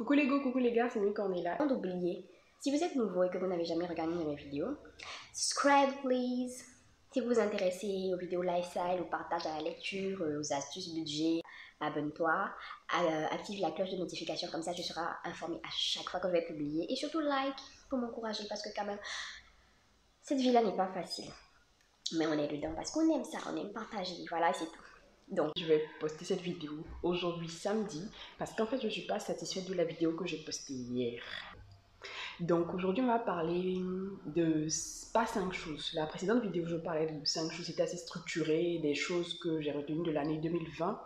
Coucou les go, coucou les gars, c'est Nick, on est là. Avant d'oublier, si vous êtes nouveau et que vous n'avez jamais regardé une de mes vidéos, subscribe please. Si vous vous intéressez aux vidéos lifestyle, au partage à la lecture, aux astuces budget, abonne-toi, active la cloche de notification, comme ça tu seras informé à chaque fois que je vais publier. Et surtout like pour m'encourager parce que quand même, cette vie-là n'est pas facile. Mais on est dedans parce qu'on aime ça, on aime partager, voilà c'est tout. Donc, je vais poster cette vidéo aujourd'hui samedi parce qu'en fait, je ne suis pas satisfaite de la vidéo que j'ai postée hier. Donc, aujourd'hui, on va parler de pas 5 choses. La précédente vidéo, je parlais de 5 choses, c'était assez structuré, des choses que j'ai retenues de l'année 2020.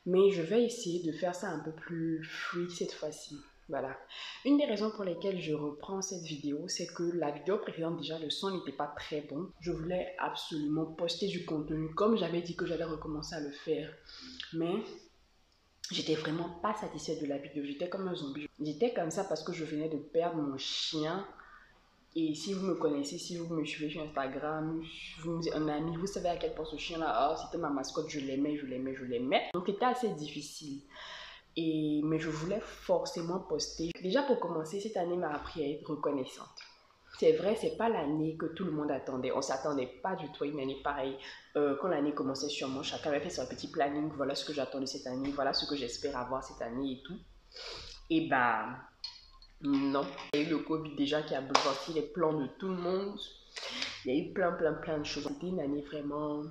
Mais je vais essayer de faire ça un peu plus free cette fois-ci. Voilà. Une des raisons pour lesquelles je reprends cette vidéo, c'est que la vidéo précédente, déjà, le son n'était pas très bon. Je voulais absolument poster du contenu, comme j'avais dit que j'allais recommencer à le faire. Mais j'étais vraiment pas satisfaite de la vidéo. J'étais comme un zombie. J'étais comme ça parce que je venais de perdre mon chien. Et si vous me connaissez, si vous me suivez sur Instagram, vous êtes un ami, vous savez à quel point ce chien-là, oh, c'était ma mascotte, je l'aimais, je l'aimais, je l'aimais. Donc c'était assez difficile. Mais je voulais forcément poster. Déjà pour commencer, cette année m'a appris à être reconnaissante. C'est vrai, c'est pas l'année que tout le monde attendait. On s'attendait pas du tout à une année pareille. Quand l'année commençait sûrement, chacun avait fait son petit planning. Voilà ce que j'attendais cette année, voilà ce que j'espère avoir cette année et tout. Et bah non. Il y a eu le Covid déjà qui a bouleversé les plans de tout le monde. Il y a eu plein de choses. C'était une année vraiment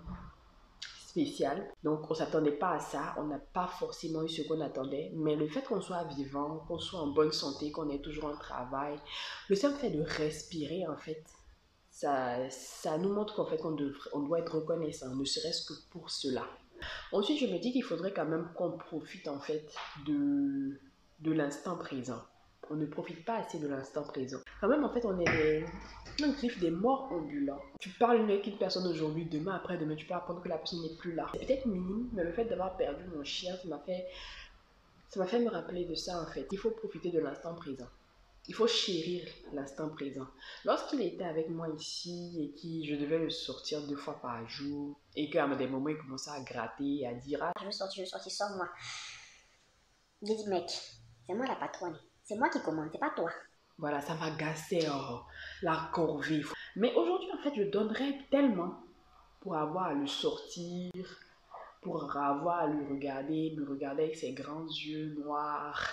spéciale. Donc on ne s'attendait pas à ça. On n'a pas forcément eu ce qu'on attendait. Mais le fait qu'on soit vivant, qu'on soit en bonne santé, qu'on ait toujours un travail, le simple fait de respirer en fait, ça nous montre qu'en fait on doit être reconnaissant, ne serait-ce que pour cela. Ensuite, je me dis qu'il faudrait quand même qu'on profite en fait de l'instant présent. On ne profite pas assez de l'instant présent. Quand même, en fait, on est un griffe des morts ambulants. Tu parles avec une personne aujourd'hui, demain, après-demain, tu peux apprendre que la personne n'est plus là. C'est peut-être minime, mais le fait d'avoir perdu mon chien, ça m'a fait me rappeler de ça en fait. Il faut profiter de l'instant présent. Il faut chérir l'instant présent. Lorsqu'il était avec moi ici et que je devais le sortir 2 fois par jour et qu'à des moments il commençait à gratter et à dire ah, je veux sortir, sors-moi. J'ai dit mec, c'est moi la patronne. C'est moi qui commande, c'est pas toi. Voilà, ça m'agaçait, oh, la corvée. Mais aujourd'hui, en fait, je donnerais tellement pour avoir à le sortir, pour avoir à le regarder, me regarder avec ses grands yeux noirs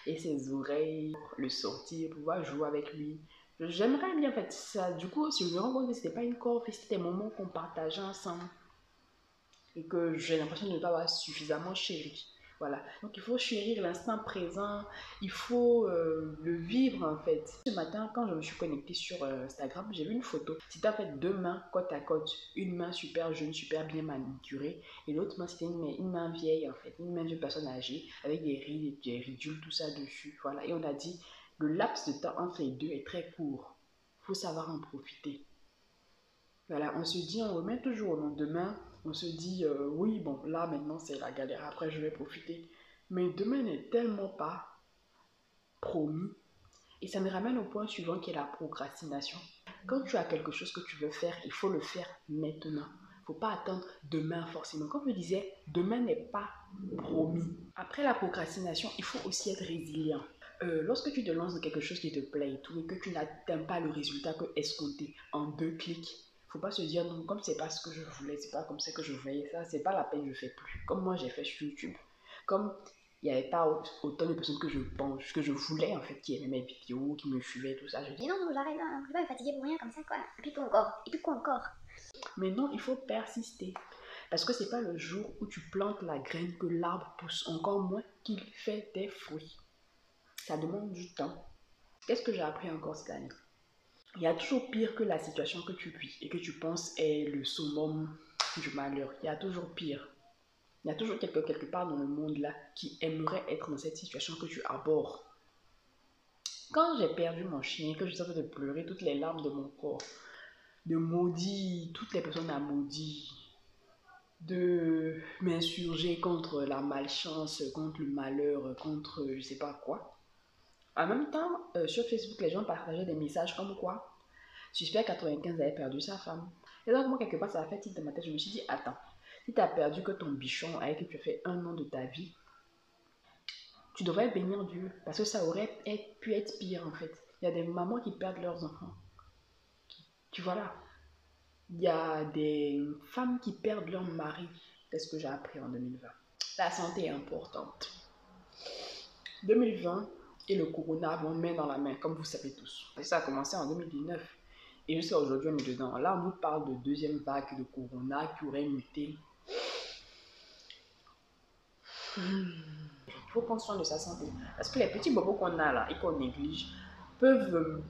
et ses oreilles, le sortir, pouvoir jouer avec lui. J'aimerais bien en fait ça. Du coup, si je me rends compte que c'était pas une corvée, c'était des moments qu'on partageait ensemble et que j'ai l'impression de ne pas avoir suffisamment chéri. Voilà. Donc il faut chérir l'instant présent, il faut le vivre en fait. Ce matin, quand je me suis connectée sur Instagram, j'ai vu une photo. C'était en fait 2 mains côte à côte. Une main super jeune, super bien manucurée, et l'autre main c'était une main vieille en fait, une main d'une personne âgée avec des rides, des ridules, tout ça dessus. Voilà. Et on a dit, le laps de temps entre les deux est très court. Il faut savoir en profiter. Voilà, on se dit, on remet toujours au lendemain, on se dit, oui, bon, là, maintenant, c'est la galère, après, je vais profiter. Mais demain n'est tellement pas promis. Et ça me ramène au point suivant qui est la procrastination. Quand tu as quelque chose que tu veux faire, il faut le faire maintenant. Il ne faut pas attendre demain forcément. Comme je disais, demain n'est pas promis. Après la procrastination, il faut aussi être résilient. Lorsque tu te lances dans quelque chose qui te plaît et tout, et que tu n'atteins pas le résultat que escompté en 2 clics, faut pas se dire non, comme c'est pas ce que je voulais, c'est pas comme ça que je voyais ça, c'est pas la peine, je fais plus. Comme moi j'ai fait sur YouTube. Comme il n'y avait pas autant de personnes que je voulais en fait, qui aimaient mes vidéos, qui me suivaient, tout ça. Je dis non, j'arrête là, je vais pas me fatiguer pour rien comme ça quoi. Et puis quoi encore, et puis quoi encore. Mais non, il faut persister. Parce que c'est pas le jour où tu plantes la graine que l'arbre pousse, encore moins qu'il fait des fruits. Ça demande du temps. Qu'est-ce que j'ai appris encore cette année? Il y a toujours pire que la situation que tu vis et que tu penses est le summum du malheur. Il y a toujours pire. Il y a toujours quelqu'un quelque part dans le monde là qui aimerait être dans cette situation que tu abordes. Quand j'ai perdu mon chien, que je suis en train de pleurer toutes les larmes de mon corps, de maudire toutes les personnes à maudire, de m'insurger contre la malchance, contre le malheur, contre je sais pas quoi. En même temps, sur Facebook, les gens partageaient des messages comme quoi Suspect 95 avait perdu sa femme. Et donc, moi, quelque part, ça a fait tilt dans ma tête. Je me suis dit, attends, si tu as perdu que ton bichon avec qui tu as fait 1 an de ta vie, tu devrais bénir Dieu. Parce que ça aurait pu être pire en fait. Il y a des mamans qui perdent leurs enfants. Tu vois là. Il y a des femmes qui perdent leur mari. C'est ce que j'ai appris en 2020. La santé est importante. 2020 et le corona vont main dans la main, comme vous savez tous. Et ça a commencé en 2019. Et jusqu'à aujourd'hui, on est dedans. Là, on nous parle de deuxième vague de corona qui aurait muté. Il faut prendre soin de sa santé. Parce que les petits bobos qu'on a là et qu'on néglige peuvent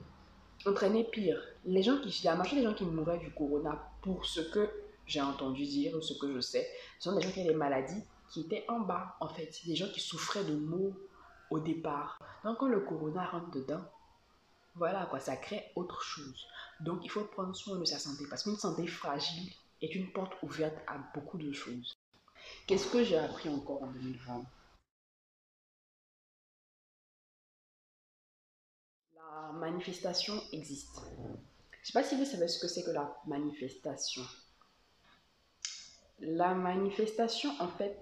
entraîner pire. Les gens qui, il y a marché des gens qui mouraient du corona pour ce que j'ai entendu dire ou ce que je sais. Ce sont des gens qui avaient des maladies qui étaient en bas, en fait. Des gens qui souffraient de maux au départ. Donc, quand le corona rentre dedans, voilà quoi, ça crée autre chose. Donc, il faut prendre soin de sa santé parce qu'une santé fragile est une porte ouverte à beaucoup de choses. Qu'est-ce que j'ai appris encore en 2020? La manifestation existe. Je ne sais pas si vous savez ce que c'est que la manifestation. La manifestation, en fait,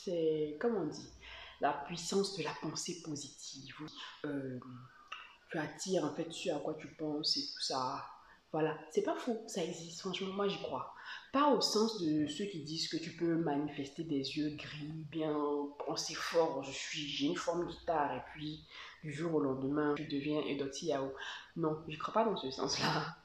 c'est, comme on dit, la puissance de la pensée positive. Tu attires en fait ce à quoi tu penses et tout ça. Voilà, c'est pas faux, ça existe, franchement, moi j'y crois. Pas au sens de ceux qui disent que tu peux manifester des yeux gris, bien penser fort, j'ai une forme de guitare et puis du jour au lendemain, je deviens Edoti Yao. Non, je crois pas dans ce sens-là.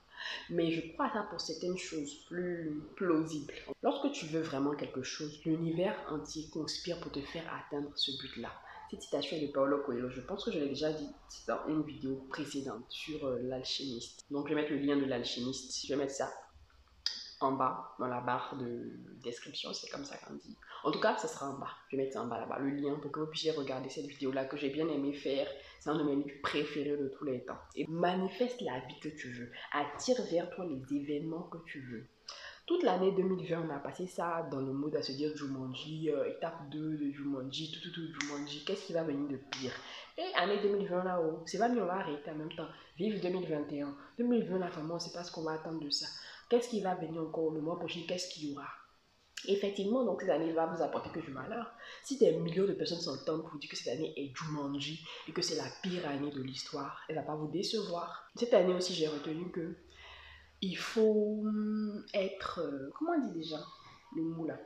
Mais je crois à ça pour certaines choses plus plausibles. Lorsque tu veux vraiment quelque chose, l'univers entier conspire pour te faire atteindre ce but-là. Cette citation est de Paulo Coelho. Je pense que je l'ai déjà dit dans une vidéo précédente sur l'alchimiste. Donc je vais mettre le lien de l'alchimiste. Je vais mettre ça en bas dans la barre de description, c'est comme ça qu'on dit. En tout cas, ça sera en bas. Je vais mettre ça en bas là-bas, le lien pour que vous puissiez regarder cette vidéo-là que j'ai bien aimé faire. C'est un de mes livres préférés de tous les temps. Et manifeste la vie que tu veux. Attire vers toi les événements que tu veux. Toute l'année 2020, on a passé ça dans le mode à se dire Jumanji, étape 2 de Jumanji, tout Jumanji, qu'est-ce qui va venir de pire? Et année 2020 là-haut, c'est pas mieux, on va arrêter en même temps. Vive 2021. 2020 là, vraiment, on sait pas ce qu'on va attendre de ça. Qu'est-ce qui va venir encore le mois prochain? Qu'est-ce qu'il y aura? Effectivement, donc cette année va vous apporter que du malheur. Si des millions de personnes s'entendent pour dire que cette année est Jumanji et que c'est la pire année de l'histoire, elle va pas vous décevoir. Cette année aussi, j'ai retenu que il faut être, comment on dit déjà le mot là?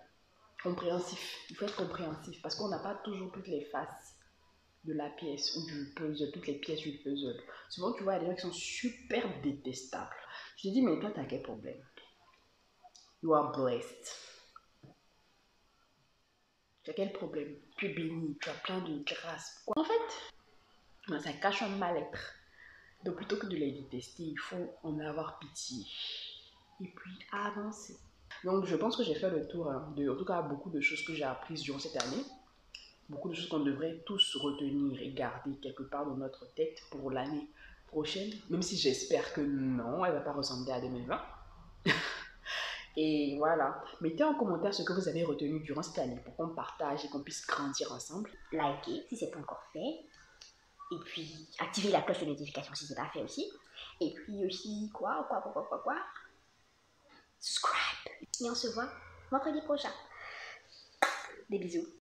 Compréhensif. Il faut être compréhensif parce qu'on n'a pas toujours toutes les faces de la pièce ou du puzzle, toutes les pièces du puzzle. Souvent, tu vois, il y a des gens qui sont super détestables. Je te dis, mais toi, t'as quel problème? You are blessed. Tu as quel problème? Tu es béni, tu as plein de grâce. En fait, ça cache un mal-être. Donc, plutôt que de les détester, il faut en avoir pitié. Et puis avancer. Donc, je pense que j'ai fait le tour de, en tout cas, beaucoup de choses que j'ai apprises durant cette année. Beaucoup de choses qu'on devrait tous retenir et garder quelque part dans notre tête pour l'année prochaine. Même si j'espère que non, elle ne va pas ressembler à 2020. Et voilà. Mettez en commentaire ce que vous avez retenu durant cette année pour qu'on partage et qu'on puisse grandir ensemble. Likez si c'est pas encore fait. Et puis, activez la cloche de notification si c'est pas fait aussi. Et puis aussi, quoi Subscribe. Et on se voit vendredi prochain. Des bisous.